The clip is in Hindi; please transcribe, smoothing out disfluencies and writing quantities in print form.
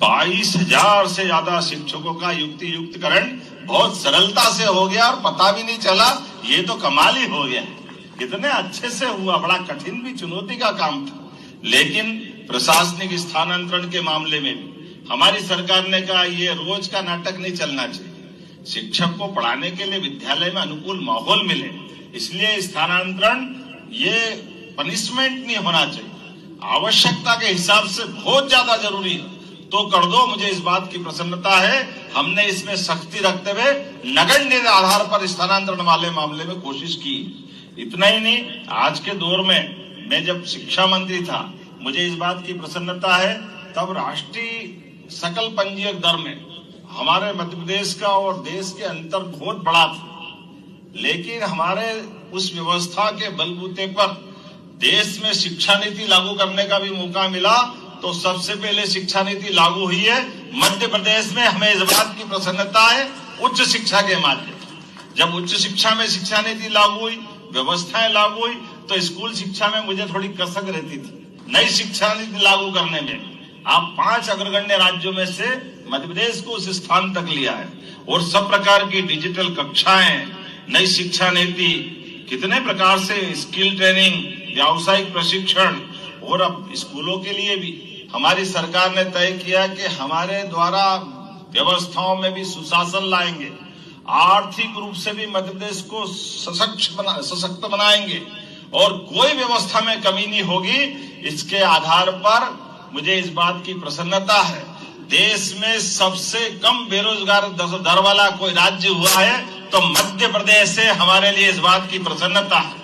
22,000 से ज्यादा शिक्षकों का युक्तियुक्तकरण बहुत सरलता से हो गया और पता भी नहीं चला। ये तो कमाल ही हो गया, कितने अच्छे से हुआ। बड़ा कठिन भी, चुनौती का काम था। लेकिन प्रशासनिक स्थानांतरण के मामले में भी हमारी सरकार ने कहा ये रोज का नाटक नहीं चलना चाहिए। शिक्षक को पढ़ाने के लिए विद्यालय में अनुकूल माहौल मिले, इसलिए स्थानांतरण ये पनिशमेंट नहीं होना चाहिए। आवश्यकता के हिसाब से बहुत ज्यादा जरूरी है तो कर दो। मुझे इस बात की प्रसन्नता है, हमने इसमें सख्ती रखते हुए नगण्य आधार पर स्थानांतरण वाले मामले में कोशिश की। इतना ही नहीं, आज के दौर में मैं जब शिक्षा मंत्री था, मुझे इस बात की प्रसन्नता है, तब राष्ट्रीय सकल पंजीयक दर में हमारे मध्य प्रदेश का और देश के अंतर बहुत बड़ा था। लेकिन हमारे उस व्यवस्था के बलबूते पर देश में शिक्षा नीति लागू करने का भी मौका मिला। तो सबसे पहले शिक्षा नीति लागू हुई है मध्य प्रदेश में। हमें इस बात की प्रसन्नता है उच्च शिक्षा के माध्यम। जब उच्च शिक्षा में शिक्षा नीति लागू हुई, व्यवस्थाएं लागू हुई, तो स्कूल शिक्षा में मुझे थोड़ी कसक रहती थी नई शिक्षा नीति लागू करने में। आप 5 अग्रगण्य राज्यों में से मध्य प्रदेश को उस स्थान तक लिया है। और सब प्रकार की डिजिटल कक्षाएं, नई शिक्षा नीति, कितने प्रकार से स्किल ट्रेनिंग, व्यावसायिक प्रशिक्षण, और अब स्कूलों के लिए भी हमारी सरकार ने तय किया कि हमारे द्वारा व्यवस्थाओं में भी सुशासन लाएंगे, आर्थिक रूप से भी मध्य प्रदेश को सशक्त बनाएंगे और कोई व्यवस्था में कमी नहीं होगी। इसके आधार पर मुझे इस बात की प्रसन्नता है, देश में सबसे कम बेरोजगार दर वाला कोई राज्य हुआ है तो मध्य प्रदेश से। हमारे लिए इस बात की प्रसन्नता है।